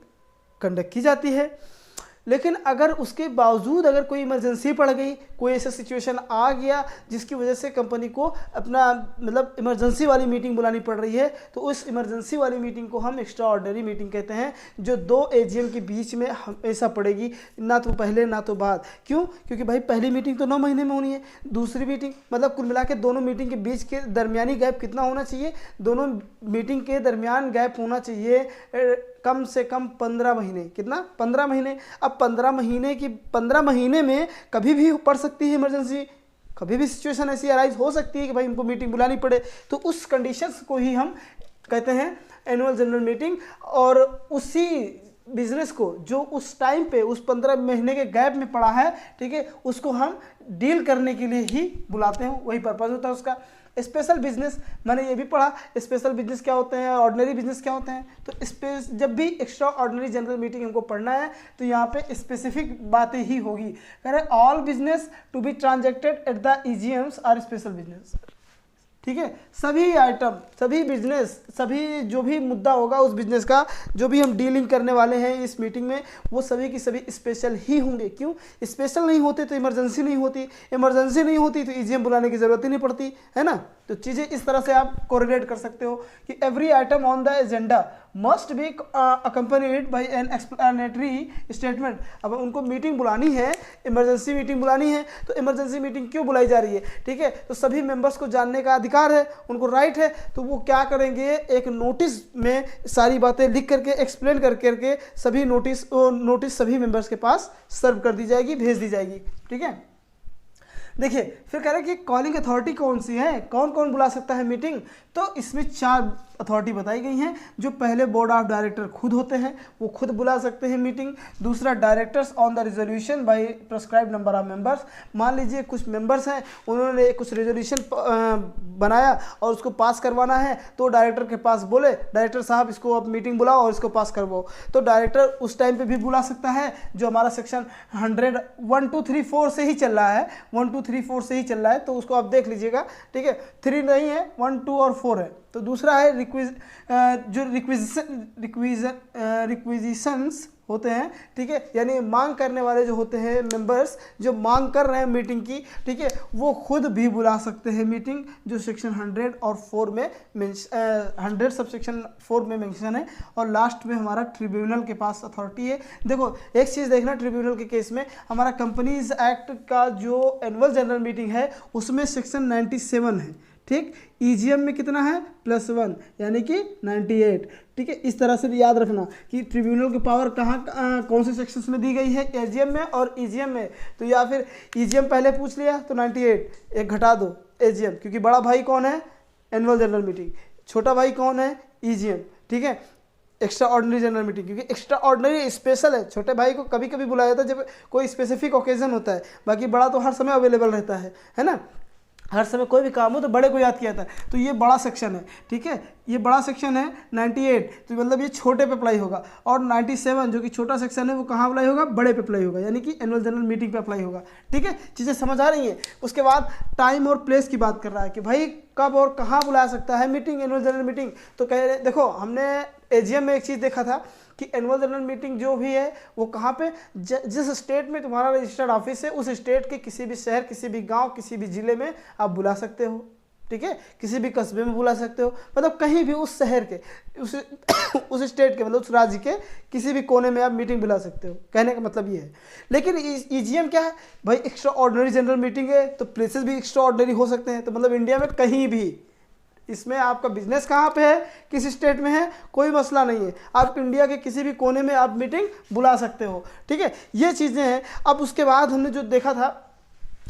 कंडक्ट की जाती है। लेकिन अगर उसके बावजूद अगर कोई इमरजेंसी पड़ गई, कोई ऐसा सिचुएशन आ गया जिसकी वजह से कंपनी को अपना मतलब इमरजेंसी वाली मीटिंग बुलानी पड़ रही है, तो उस इमरजेंसी वाली मीटिंग को हम एक्स्ट्रा ऑर्डिनरी मीटिंग कहते हैं, जो 2 AGM के बीच में हमेशा पड़ेगी, ना तो पहले ना तो बाद। क्यों? क्योंकि भाई पहली मीटिंग तो 9 महीने में होनी है, दूसरी मीटिंग मतलब कुल मिला के दोनों मीटिंग के बीच के दरमियानी गैप कितना होना चाहिए, दोनों मीटिंग के दरमियान गैप होना चाहिए कम से कम 15 महीने। कितना? 15 महीने। अब 15 महीने में कभी भी पड़ सकती है इमरजेंसी, कभी भी सिचुएशन ऐसी अराइज हो सकती है कि भाई इनको मीटिंग बुलानी पड़े, तो उस कंडीशंस को ही हम कहते हैं एनुअल जनरल मीटिंग। और उसी बिजनेस को जो उस टाइम पे उस 15 महीने के गैप में पड़ा है, ठीक है, उसको हम डील करने के लिए ही बुलाते हैं, वही पर्पज़ होता है उसका। स्पेशल बिजनेस मैंने ये भी पढ़ा, स्पेशल बिजनेस क्या होते हैं, ऑर्डिनरी बिजनेस क्या होते हैं। तो जब भी एक्स्ट्रा ऑर्डिनरी जनरल मीटिंग हमको पढ़ना है तो यहाँ पे स्पेसिफिक बातें ही होगी। कह रहे all business to be transacted at the EGMs are special business. ठीक है, सभी आइटम, सभी बिजनेस, सभी जो भी मुद्दा होगा उस बिजनेस का, जो भी हम डीलिंग करने वाले हैं इस मीटिंग में, वो सभी की सभी स्पेशल ही होंगे। क्यों? स्पेशल नहीं होते तो इमरजेंसी नहीं होती, इमरजेंसी नहीं होती तो EGM बुलाने की ज़रूरत ही नहीं पड़ती, है ना। तो चीज़ें इस तरह से आप कोरिलेट कर सकते हो कि every item on the agenda must be accompanied by an explanatory statement. अब उनको मीटिंग बुलानी है, इमरजेंसी मीटिंग बुलानी है, तो इमरजेंसी मीटिंग क्यों बुलाई जा रही है, ठीक है, तो सभी मेंबर्स को जानने का अधिकार है, उनको राइट है। तो वो क्या करेंगे, एक नोटिस में सारी बातें लिख करके एक्सप्लेन करके सभी नोटिस सभी मेंबर्स के पास सर्व कर दी जाएगी, भेज दी जाएगी। ठीक है, देखिए फिर कह रहे हैं कि कॉलिंग अथॉरिटी कौन सी है, कौन कौन बुला सकता है मीटिंग। तो इसमें 4 अथॉरिटी बताई गई हैं। जो पहले बोर्ड ऑफ डायरेक्टर खुद होते हैं, वो खुद बुला सकते हैं मीटिंग। दूसरा, directors on the resolution by prescribe number of members. मान लीजिए कुछ मेंबर्स हैं, उन्होंने कुछ रेजोल्यूशन बनाया और उसको पास करवाना है, तो डायरेक्टर के पास बोले, डायरेक्टर साहब इसको अब मीटिंग बुलाओ और इसको पास करवाओ, तो डायरेक्टर उस टाइम पे भी बुला सकता है। जो हमारा सेक्शन 100 1 2 3 4 से ही चल रहा है, 1 2 3 4 से ही चल रहा है, तो उसको आप देख लीजिएगा। ठीक है, 3 नहीं है, 1 2 और 4 है। तो दूसरा है रिक्विजिशंस होते हैं, ठीक है, यानी मांग करने वाले जो होते हैं मेंबर्स, जो मांग कर रहे हैं मीटिंग की, ठीक है, वो खुद भी बुला सकते हैं मीटिंग, जो सेक्शन 100 और 4 में 100 सब सेक्शन 4 में मेंशन है। और लास्ट में हमारा ट्रिब्यूनल के पास अथॉरिटी है। देखो एक चीज़ देखना, ट्रिब्यूनल के केस में हमारा कंपनीज एक्ट का जो एनुअल जनरल मीटिंग है उसमें सेक्शन 97 है, ठीक। EGM में कितना है, +1 यानी कि 98। ठीक है, इस तरह से याद रखना कि ट्रिब्यूनल की पावर कौन से सेक्शंस में दी गई है, AGM में और EGM में। तो या फिर EGM पहले पूछ लिया तो 98, एक घटा दो AGM, क्योंकि बड़ा भाई कौन है, एनुअल जनरल मीटिंग, छोटा भाई कौन है, EGM। ठीक है, एक्स्ट्रा ऑर्डिनरी जनरल मीटिंग, क्योंकि एक्स्ट्रा ऑर्डिनरी स्पेशल है, छोटे भाई को कभी कभी बुलाया जाता है जब कोई स्पेसिफिक ओकेजन होता है, बाकी बड़ा तो हर समय अवेलेबल रहता है ना, हर समय कोई भी काम हो तो बड़े को याद किया जाता है। तो ये बड़ा सेक्शन है, ठीक है, ये बड़ा सेक्शन है 98, तो मतलब ये छोटे पे अप्लाई होगा। और 97 जो कि छोटा सेक्शन है वो कहाँ अप्लाई होगा, बड़े पे अप्लाई होगा, यानी कि एनुअल जनरल मीटिंग पे अप्लाई होगा। ठीक है, चीज़ें समझ आ रही हैं। उसके बाद टाइम और प्लेस की बात कर रहा है कि भाई कब और कहाँ बुला सकता है मीटिंग, एनुअल जनरल मीटिंग। तो कह रहे, देखो हमने AGM में एक चीज़ देखा था कि एनुअल जनरल मीटिंग जो भी है वो कहाँ पे, जिस स्टेट में तुम्हारा रजिस्टर्ड ऑफिस है उस स्टेट के किसी भी शहर, किसी भी गांव, किसी भी ज़िले में आप बुला सकते हो। ठीक है, किसी भी कस्बे में बुला सकते हो, मतलब कहीं भी उस शहर के, उस स्टेट के, मतलब उस राज्य के किसी भी कोने में आप मीटिंग बुला सकते हो। कहने का मतलब ये है। लेकिन EGM क्या है भाई, एक्स्ट्रा ऑर्डिनरी जनरल मीटिंग है, तो प्लेसेस भी एक्स्ट्रा ऑर्डिनरी हो सकते हैं। तो मतलब इंडिया में कहीं भी इसमें आपका बिजनेस कहाँ पे है, किस स्टेट में है, कोई मसला नहीं है, आप इंडिया के किसी भी कोने में आप मीटिंग बुला सकते हो। ठीक है, ये चीज़ें हैं। अब उसके बाद हमने जो देखा था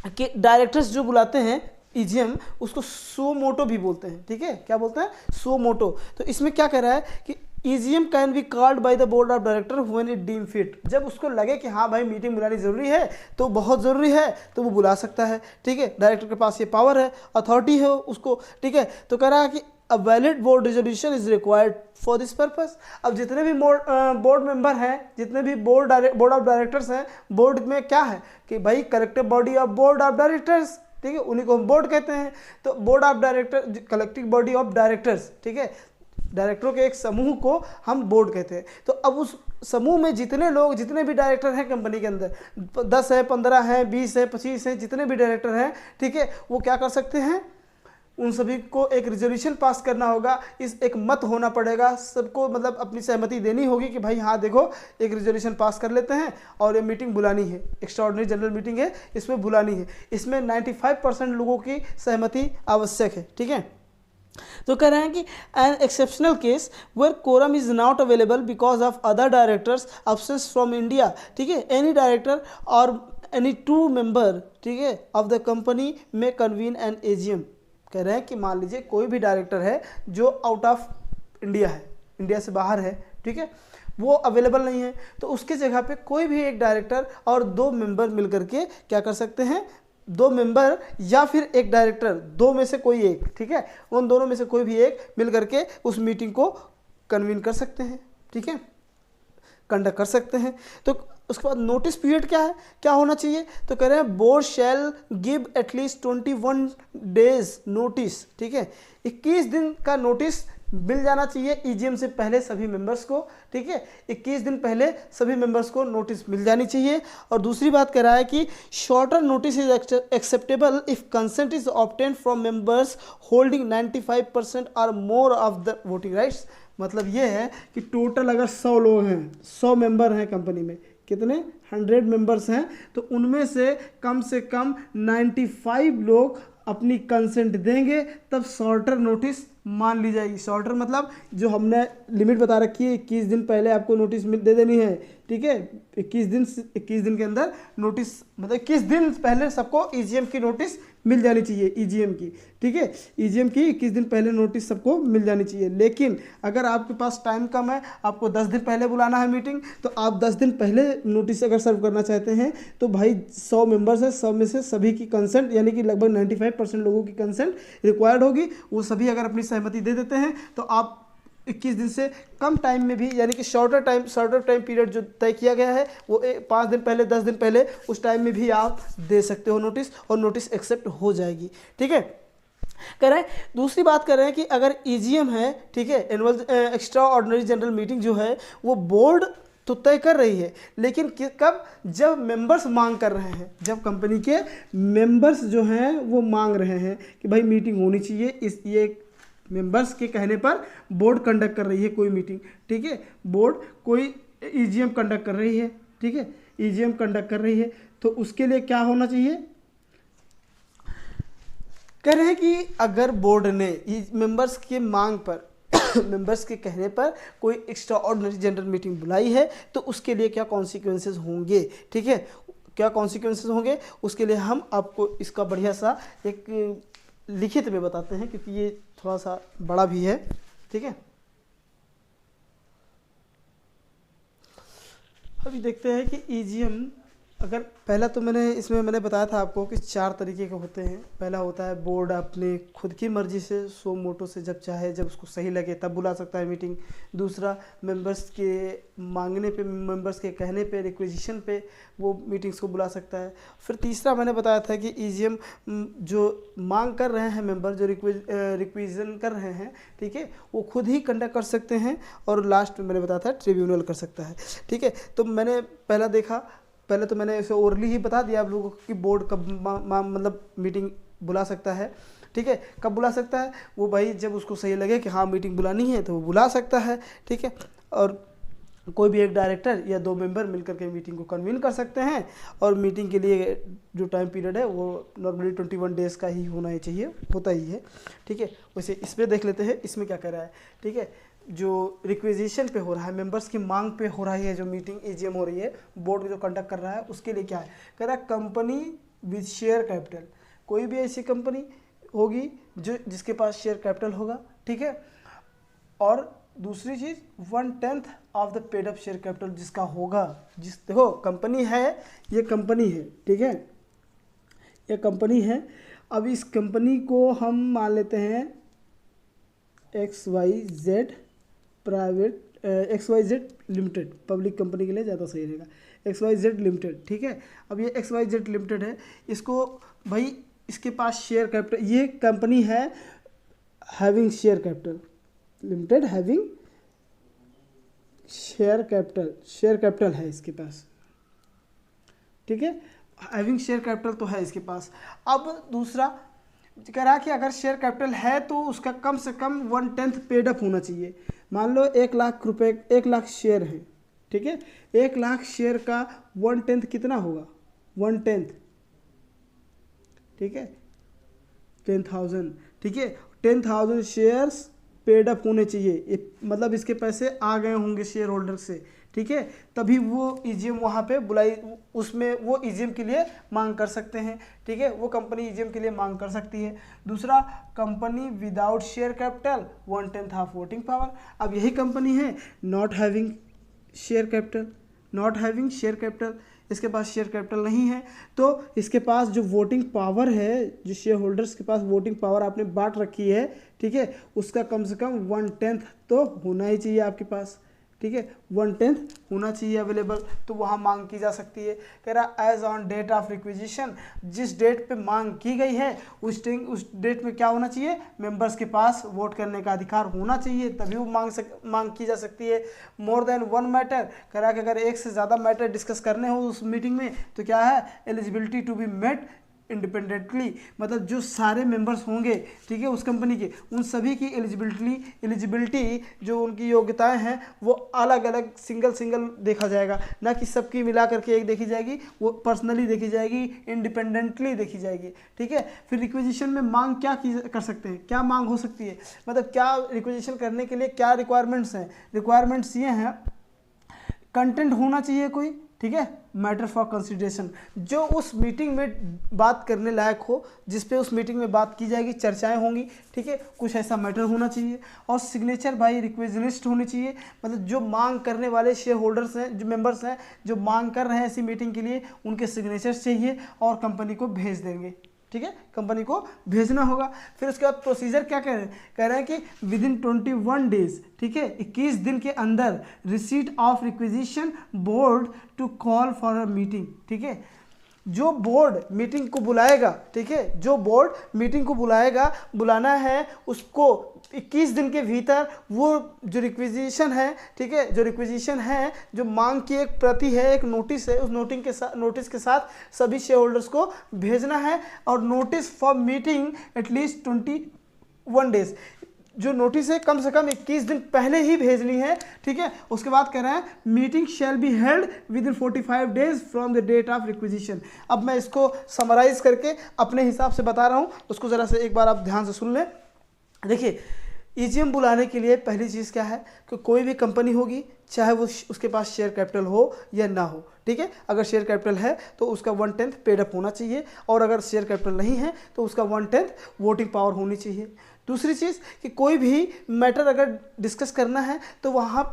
कि डायरेक्टर्स जो बुलाते हैं ईजीएम, उसको सो मोटो भी बोलते हैं। ठीक है, क्या बोलते हैं, सो मोटो। तो इसमें क्या कह रहा है कि EGM can be called by the board of director when it deem fit, जब उसको लगे कि हाँ भाई मीटिंग बुलानी ज़रूरी है, तो बहुत ज़रूरी है, तो वो बुला सकता है। ठीक है, डायरेक्टर के पास ये पावर है, अथॉरिटी है उसको। ठीक है, तो कह रहा है कि a valid board resolution is required for this purpose. अब जितने भी बोर्ड मेंबर हैं, जितने भी बोर्ड ऑफ डायरेक्टर्स हैं, बोर्ड में क्या है कि भाई collective body of board of directors, ठीक है, उन्हीं को हम बोर्ड कहते हैं। तो board of director, collective body of directors, ठीक है, डायरेक्टरों के एक समूह को हम बोर्ड कहते हैं। तो अब उस समूह में जितने लोग, जितने भी डायरेक्टर हैं कंपनी के अंदर, 10 है, 15 है, 20 है, 25 है, जितने भी डायरेक्टर हैं, ठीक है, वो क्या कर सकते हैं, उन सभी को एक रिजोल्यूशन पास करना होगा, इस एक मत होना पड़ेगा, सबको मतलब अपनी सहमति देनी होगी कि भाई हाँ देखो एक रिजोल्यूशन पास कर लेते हैं और ये मीटिंग बुलानी है, एक्स्ट्राऑर्डिनरी जनरल मीटिंग है, इसमें बुलानी है। इसमें 95% लोगों की सहमति आवश्यक है। ठीक है, तो कह रहे हैं कि an exceptional case where quorum is not available because of other directors absence from India, ठीक है, एनी डायरेक्टर और एनी 2 मेंबर, ठीक है, ऑफ द कंपनी में कन्वीन एन एजीएम। कह रहे हैं कि मान लीजिए कोई भी डायरेक्टर है जो आउट ऑफ इंडिया है, इंडिया से बाहर है, ठीक है, वो अवेलेबल नहीं है, तो उसके जगह पे कोई भी एक डायरेक्टर और 2 मेंबर मिलकर के क्या कर सकते हैं, 2 मेंबर या फिर एक डायरेक्टर, 2 में से कोई एक, ठीक है, उन दोनों में से कोई भी एक मिल करके उस मीटिंग को कन्वीन कर सकते हैं। ठीक है, कंडक्ट कर सकते हैं। तो उसके बाद नोटिस पीरियड क्या है, क्या होना चाहिए, तो कह रहे हैं बोर्ड शैल गिव एटलीस्ट 21 डेज नोटिस। ठीक है, 21 दिन का नोटिस मिल जाना चाहिए ईजीएम से पहले सभी मेंबर्स को। ठीक है, 21 दिन पहले सभी मेंबर्स को नोटिस मिल जानी चाहिए। और दूसरी बात कह रहा है कि shorter notice is acceptable if consent is obtain from members holding 95% और more of the voting rights. मतलब ये है कि टोटल अगर 100 लोग हैं, 100 मेंबर हैं कंपनी में, कितने 100 मेंबर्स हैं, तो उनमें से कम 95 लोग अपनी कंसेंट देंगे, तब शॉर्टर नोटिस मान ली जाएगी। शॉर्टर मतलब जो हमने लिमिट बता रखी है, 21 दिन पहले आपको नोटिस दे देनी है। ठीक है, 21 दिन के अंदर नोटिस, मतलब 21 दिन पहले सबको ईजीएम की नोटिस मिल जानी चाहिए, ईजीएम की। ठीक है, ईजीएम की 21 दिन पहले नोटिस सबको मिल जानी चाहिए। लेकिन अगर आपके पास टाइम कम है, आपको 10 दिन पहले बुलाना है मीटिंग, तो आप 10 दिन पहले नोटिस अगर सर्व करना चाहते हैं, तो भाई 100 मेंबर्स हैं, 100 में से सभी की कंसेंट, यानी कि लगभग 95% लोगों की कंसेंट रिक्वायर्ड होगी। वो सभी अगर अपनी सहमति दे देते हैं, तो आप 21 दिन से कम टाइम में भी, यानी कि शॉर्टर टाइम पीरियड जो तय किया गया है, वो 5 दिन पहले, 10 दिन पहले, उस टाइम में भी आप दे सकते हो नोटिस, और नोटिस एक्सेप्ट हो जाएगी। ठीक है, कह रहे हैं दूसरी बात कर रहे हैं कि अगर ईजीएम है, ठीक है, annual extra ordinary general meeting जो है वो बोर्ड तो तय कर रही है, लेकिन कब, जब मेंबर्स मांग कर रहे हैं, जब कंपनी के मेंबर्स जो हैं वो मांग रहे हैं कि भाई मीटिंग होनी चाहिए, इस ये मेंबर्स के कहने पर बोर्ड कंडक्ट कर रही है कोई मीटिंग। ठीक है, बोर्ड कोई ईजीएम कंडक्ट कर रही है, ठीक है, ईजीएम कंडक्ट कर रही है, तो उसके लिए क्या होना चाहिए, कह रहे हैं कि अगर बोर्ड ने मेंबर्स के मांग पर मेंबर्स के कहने पर कोई एक्स्ट्रा ऑर्डिनरी जनरल मीटिंग बुलाई है, तो उसके लिए क्या कॉन्सिक्वेंसेस होंगे। ठीक है, क्या कॉन्सिक्वेंसेस होंगे, उसके लिए हम आपको इसका बढ़िया सा एक लिखित में बताते हैं, क्योंकि ये थोड़ा सा बड़ा भी है। ठीक है, अभी देखते हैं कि ईजीएम, अगर पहला तो मैंने बताया था आपको कि 4 तरीके के होते हैं। पहला होता है बोर्ड अपने खुद की मर्जी से, सो मोटो से, जब चाहे, जब उसको सही लगे तब बुला सकता है मीटिंग। दूसरा, मेंबर्स के मांगने पे, मेंबर्स के कहने पे, रिक्वेजिशन पे वो मीटिंग्स को बुला सकता है। फिर तीसरा मैंने बताया था कि ईजीएम जो मांग कर रहे हैं मेंबर, जो रिक्वेजन कर रहे हैं, ठीक है, वो खुद ही कंडक्ट कर सकते हैं। और लास्ट में मैंने बताया था ट्रिब्यूनल कर सकता है। ठीक है, तो मैंने पहले तो मैंने इसे ओरली ही बता दिया आप लोगों को कि बोर्ड कब मतलब मीटिंग बुला सकता है। ठीक है, कब बुला सकता है, वो भाई जब उसको सही लगे कि हाँ मीटिंग बुलानी है तो वो बुला सकता है। ठीक है, और कोई भी एक डायरेक्टर या 2 मेंबर मिलकर के मीटिंग को कन्वीन कर सकते हैं। और मीटिंग के लिए जो टाइम पीरियड है वो नॉर्मली 21 डेज़ का ही होना ही चाहिए, होता ही है, ठीक है। वैसे इसमें देख लेते हैं इसमें क्या कर रहा है, ठीक है। जो रिक्वेजिशन पे हो रहा है, मेंबर्स की मांग पे हो रही है जो मीटिंग एजीएम हो रही है, बोर्ड जो कंडक्ट कर रहा है, उसके लिए क्या है, कह रहा है कंपनी विद शेयर कैपिटल। कोई भी ऐसी कंपनी होगी जो जिसके पास शेयर कैपिटल होगा, ठीक है। और दूसरी चीज़ 1/10 of the paid up share capital जिसका होगा, देखो कंपनी है, ये कंपनी है, ठीक है, ये कंपनी है। अब इस कंपनी को हम मान लेते हैं XYZ private, XYZ limited, public company के लिए ज़्यादा सही रहेगा, XYZ लिमिटेड, ठीक है। अब ये XYZ लिमिटेड है, इसको भाई इसके पास शेयर कैपिटल, ये कंपनी है having share capital limited, having share capital है इसके पास, ठीक है, हैविंग शेयर कैपिटल तो है इसके पास। अब दूसरा कह रहा है कि अगर शेयर कैपिटल है तो उसका कम से कम 1/10 पेड अप होना चाहिए। मान लो 1 लाख रुपए, 1 लाख शेयर है, ठीक है, 1 लाख शेयर का 1/10 कितना होगा, 1/10, ठीक है, 10,000, ठीक है, 10,000 शेयर्स पेड अप होने चाहिए, मतलब इसके पैसे आ गए होंगे शेयर होल्डर से, ठीक है, तभी वो ईजीएम वहाँ पे बुलाई, उसमें वो ईजीएम के लिए मांग कर सकते हैं, ठीक है, वो कंपनी ईजीएम के लिए मांग कर सकती है। दूसरा, company without share capital 1/10 of voting power. अब यही कंपनी है नॉट हैविंग शेयर कैपिटल, इसके पास शेयर कैपिटल नहीं है, तो इसके पास जो वोटिंग पावर है, जो शेयर होल्डर्स के पास वोटिंग पावर आपने बांट रखी है, ठीक है, उसका कम से कम 1/10 तो होना ही चाहिए आपके पास, ठीक है, 1/10 होना चाहिए अवेलेबल, तो वहाँ मांग की जा सकती है। कह रहा as on date of requisition, जिस डेट पे मांग की गई है उस डेट में क्या होना चाहिए, मेंबर्स के पास वोट करने का अधिकार होना चाहिए, तभी वो मांग की जा सकती है। मोर देन 1 मैटर, कह रहा कि अगर एक से ज़्यादा मैटर डिस्कस करने हो उस मीटिंग में तो क्या है, eligibility to be met independently, मतलब जो सारे मेंबर्स होंगे, ठीक है, उस कंपनी के, उन सभी की एलिजिबिलिटी जो उनकी योग्यताएं हैं वो अलग अलग सिंगल देखा जाएगा, ना कि सबकी मिला करके एक देखी जाएगी, वो पर्सनली देखी जाएगी, इंडिपेंडेंटली देखी जाएगी, ठीक है। फिर रिक्वेजिशन में मांग क्या कर सकते हैं, क्या मांग हो सकती है, मतलब क्या रिक्वेजिशन करने के लिए क्या रिक्वायरमेंट्स हैं, रिक्वायरमेंट्स ये हैं, कंटेंट होना चाहिए कोई, ठीक है, मैटर फॉर कंसिडरेशन, जो उस मीटिंग में बात करने लायक हो, जिस पे उस मीटिंग में बात की जाएगी, चर्चाएं होंगी, ठीक है, कुछ ऐसा मैटर होना चाहिए। और सिग्नेचर बाय रिक्वेजलिस्ट होनी चाहिए, मतलब जो मांग करने वाले शेयर होल्डर्स हैं, जो मेंबर्स हैं, जो मांग कर रहे हैं ऐसी मीटिंग के लिए, उनके सिग्नेचर्स चाहिए और कंपनी को भेज देंगे, ठीक है, कंपनी को भेजना होगा। फिर उसके बाद प्रोसीजर क्या कह रहे हैं कि विद इन 21 डेज, ठीक है, 21 दिन के अंदर receipt of requisition board to call for a meeting, ठीक है, जो बोर्ड मीटिंग को बुलाएगा, ठीक है, जो बोर्ड मीटिंग को बुलाना है उसको 21 दिन के भीतर वो जो रिक्विजिशन है, ठीक है, जो रिक्विजिशन है, जो मांग की एक प्रति है, एक नोटिस है, उस नोटिस के साथ सभी शेयर होल्डर्स को भेजना है। और notice for meeting at least 21 days, जो नोटिस है कम से कम 21 दिन पहले ही भेजनी है, ठीक है। उसके बाद कह रहे हैं meeting shall be held within 45 days from the date of requisition. अब मैं इसको समराइज करके अपने हिसाब से बता रहा हूँ, उसको ज़रा से एक बार आप ध्यान से सुन लें। देखिए, ईजीएम बुलाने के लिए पहली चीज़ क्या है कि कोई भी कंपनी होगी, चाहे वो उसके पास शेयर कैपिटल हो या ना हो, ठीक है, अगर शेयर कैपिटल है तो उसका 1/10 पेड अप होना चाहिए, और अगर शेयर कैपिटल नहीं है तो उसका 1/10 वोटिंग पावर होनी चाहिए। दूसरी चीज़ कि कोई भी मैटर अगर डिस्कस करना है तो वहाँ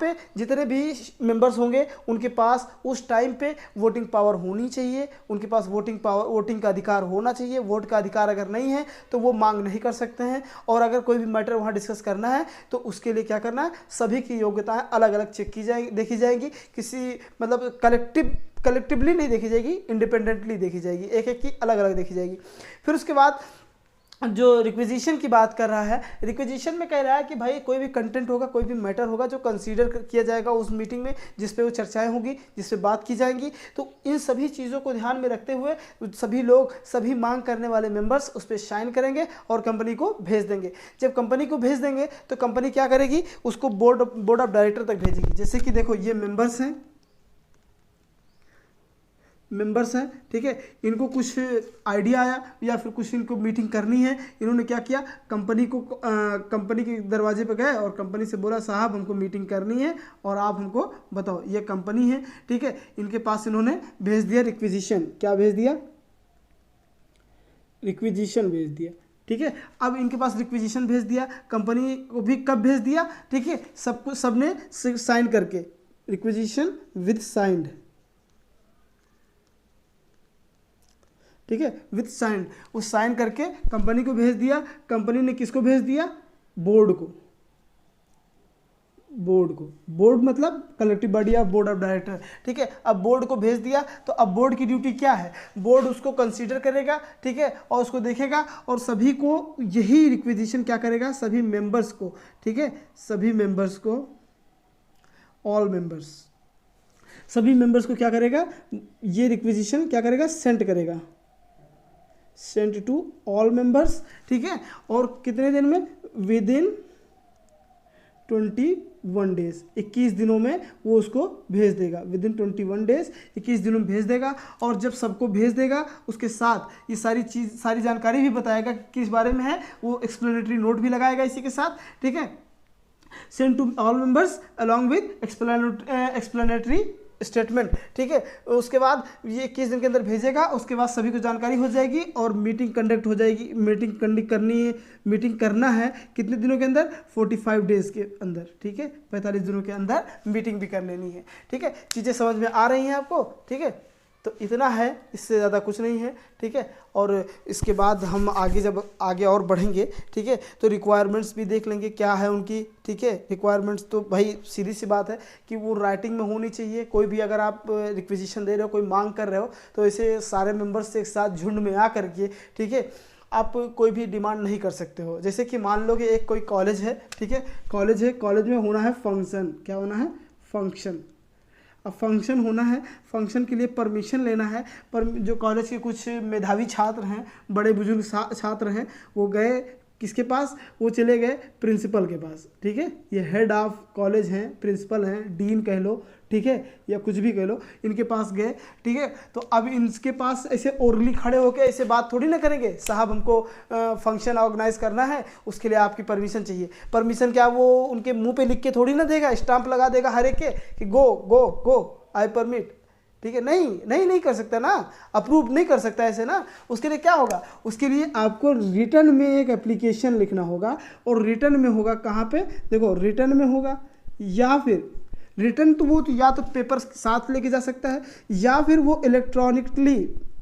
पे जितने भी मेंबर्स होंगे उनके पास उस टाइम पे वोटिंग पावर होनी चाहिए, उनके पास वोटिंग का अधिकार होना चाहिए। वोट का अधिकार अगर नहीं है तो वो मांग नहीं कर सकते हैं। और अगर कोई भी मैटर वहाँ डिस्कस करना है तो उसके लिए क्या करना है, सभी की योग्यताएँ अलग अलग चेक की जाएगी, देखी जाएंगी, किसी मतलब कलेक्टिवली नहीं देखी जाएगी, इंडिपेंडेंटली देखी जाएगी, एक एक की अलग अलग देखी जाएगी। फिर उसके बाद जो रिक्विजिशन की बात कर रहा है, रिक्विजिशन में कह रहा है कि भाई कोई भी कंटेंट होगा, कोई भी मैटर होगा जो कंसीडर किया जाएगा उस मीटिंग में, जिस पे वो चर्चाएं होंगी, जिस पे बात की जाएंगी, तो इन सभी चीज़ों को ध्यान में रखते हुए सभी लोग, सभी मांग करने वाले मेंबर्स उस पर साइन करेंगे और कंपनी को भेज देंगे। जब कंपनी को भेज देंगे तो कंपनी क्या करेगी, उसको बोर्ड ऑफ डायरेक्टर तक भेजेगी। जैसे कि देखो ये मेंबर्स हैं, ठीक है, इनको कुछ आइडिया आया या फिर कुछ इनको मीटिंग करनी है, इन्होंने क्या किया, कंपनी के दरवाजे पे गए और कंपनी से बोला साहब हमको मीटिंग करनी है और आप हमको बताओ। ये कंपनी है, ठीक है, इनके पास इन्होंने भेज दिया रिक्विजिशन। क्या भेज दिया, रिक्विजिशन भेज दिया, ठीक है। अब इनके पास रिक्विजिशन भेज दिया, कंपनी को भी कब भेज दिया, ठीक है, सबको, सबने साइन करके, रिक्विजिशन विद साइंड, ठीक है, विथ साइन, उस साइन करके कंपनी को भेज दिया। कंपनी ने किसको भेज दिया, बोर्ड को, बोर्ड मतलब collective body of board of director, ठीक है। अब बोर्ड को भेज दिया तो अब बोर्ड की ड्यूटी क्या है, बोर्ड उसको कंसीडर करेगा, ठीक है, और उसको देखेगा और सभी को यही रिक्विजिशन क्या करेगा, सभी मेंबर्स को, ठीक है, सभी मेंबर्स को, ऑल मेंबर्स, सभी मेंबर्स को क्या करेगा, ये रिक्विजिशन क्या करेगा, सेंड करेगा, सेंड टू ऑल मेंबर्स, ठीक है। और कितने दिन में, विद इन 21 डेज, 21 दिनों में वो उसको भेज देगा, विद इन 21 डेज, 21 दिनों में भेज देगा। और जब सबको भेज देगा उसके साथ ये सारी जानकारी भी बताएगा किस बारे में है, वो एक्सप्लेनेटरी नोट भी लगाएगा इसी के साथ, ठीक है। Send to all members along with explanatory statement, ठीक है। उसके बाद ये 21 दिन के अंदर भेजेगा, उसके बाद सभी को जानकारी हो जाएगी और मीटिंग कंडक्ट हो जाएगी। मीटिंग कंडक्ट करनी है, मीटिंग करना है कितने दिनों के अंदर, 45 डेज के अंदर, ठीक है, 45 दिनों के अंदर मीटिंग भी कर लेनी है, ठीक है। चीज़ें समझ में आ रही हैं आपको, ठीक है। तो इतना है, इससे ज़्यादा कुछ नहीं है, ठीक है। और इसके बाद हम जब आगे और बढ़ेंगे, ठीक है, तो रिक्वायरमेंट्स भी देख लेंगे क्या है उनकी, ठीक है। रिक्वायरमेंट्स तो भाई सीधी सी बात है कि वो राइटिंग में होनी चाहिए। कोई भी अगर आप रिक्विजिशन दे रहे हो, कोई मांग कर रहे हो, तो ऐसे सारे मेंबर्स एक साथ झुंड में आ करके, ठीक है, आप कोई भी डिमांड नहीं कर सकते हो। जैसे कि मान लो कि एक कोई कॉलेज है, ठीक है, कॉलेज है, कॉलेज में होना है फंक्शन, क्या होना है, फंक्शन। अब फंक्शन होना है, फंक्शन के लिए परमिशन लेना है। पर जो कॉलेज के कुछ मेधावी छात्र हैं, बड़े बुजुर्ग छात्र हैं, वो गए किसके पास, वो चले गए प्रिंसिपल के पास, ठीक है। ये हेड ऑफ कॉलेज हैं, प्रिंसिपल हैं, डीन कह लो, ठीक है, या कुछ भी कह लो, इनके पास गए, ठीक है। तो अब इनके पास ऐसे ओरली खड़े होकर ऐसे बात थोड़ी ना करेंगे, साहब हमको फंक्शन ऑर्गेनाइज करना है, उसके लिए आपकी परमिशन चाहिए। परमिशन क्या वो उनके मुंह पे लिख के थोड़ी ना देगा, स्टाम्प लगा देगा हर एक के कि गो गो गो आई परमिट, ठीक है। नहीं कर सकता ना, अप्रूव नहीं कर सकता ऐसे ना। उसके लिए क्या होगा, उसके लिए आपको रिटर्न में एक एप्लीकेशन लिखना होगा। और रिटर्न में होगा कहाँ पे, देखो रिटर्न में होगा, या फिर रिटर्न तो वो तो या तो पेपर साथ लेके जा सकता है, या फिर वो इलेक्ट्रॉनिकली,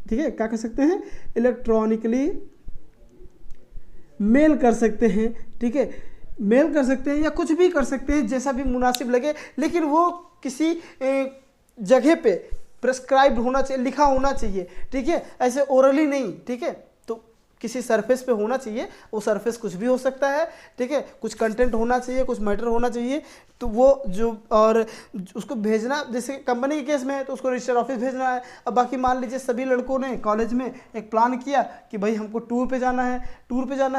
ठीक है, क्या कर सकते हैं, इलेक्ट्रॉनिकली मेल कर सकते हैं, ठीक है, मेल कर सकते हैं या कुछ भी कर सकते हैं, जैसा भी मुनासिब लगे। लेकिन वो किसी जगह पे प्रेस्क्राइब्ड होना चाहिए, लिखा होना चाहिए, ठीक है, ऐसे ओरली नहीं, ठीक है। तो किसी सरफेस पे होना चाहिए, वो सरफेस कुछ भी हो सकता है, ठीक है, कुछ कंटेंट होना चाहिए, कुछ मैटर होना चाहिए। तो वो जो और उसको भेजना, जैसे कंपनी के केस में है तो उसको रजिस्टर ऑफिस भेजना है। अब बाकी मान लीजिए सभी लड़कों ने कॉलेज में एक प्लान किया कि भाई हमको टूर पे जाना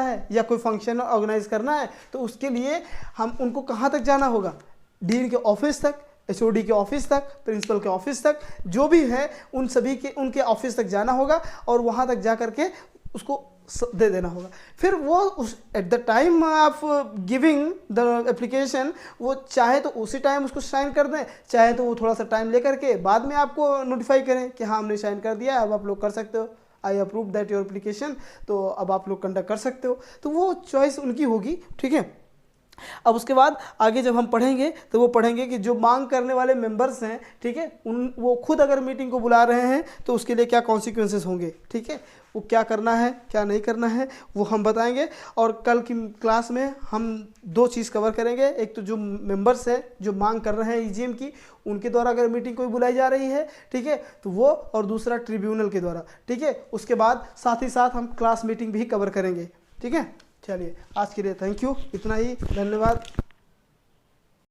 है या कोई फंक्शन ऑर्गेनाइज करना है, तो उसके लिए हम उनको कहाँ तक जाना होगा, डीन के ऑफिस तक, एचओडी के ऑफिस तक, प्रिंसिपल के ऑफिस तक, जो भी है उन सभी के उनके ऑफिस तक जाना होगा और वहाँ तक जा करके उसको दे देना होगा। फिर वो उस at the time of giving the application, वो चाहे तो उसी टाइम उसको साइन कर दें, चाहे तो वो थोड़ा सा टाइम लेकर के बाद में आपको नोटिफाई करें कि हाँ हमने साइन कर दिया, अब आप लोग कर सकते हो, I approve that your application, तो अब आप लोग कंडक्ट कर सकते हो। तो वो चॉइस उनकी होगी, ठीक है। अब उसके बाद आगे जब हम पढ़ेंगे तो वो पढ़ेंगे कि जो मांग करने वाले मेंबर्स हैं, ठीक है, वो खुद अगर मीटिंग को बुला रहे हैं तो उसके लिए क्या कॉन्सिक्वेंसेस होंगे, ठीक है, वो क्या करना है क्या नहीं करना है वो हम बताएंगे। और कल की क्लास में हम दो चीज़ कवर करेंगे, एक तो जो मेंबर्स हैं जो मांग कर रहे हैं ईजीएम की, उनके द्वारा अगर मीटिंग कोई बुलाई जा रही है, ठीक है, तो वो, और दूसरा ट्रिब्यूनल के द्वारा, ठीक है। उसके बाद साथ ही साथ हम क्लास मीटिंग भी कवर करेंगे। ठीक है। चलिए आज के लिए थैंक यू, इतना ही, धन्यवाद।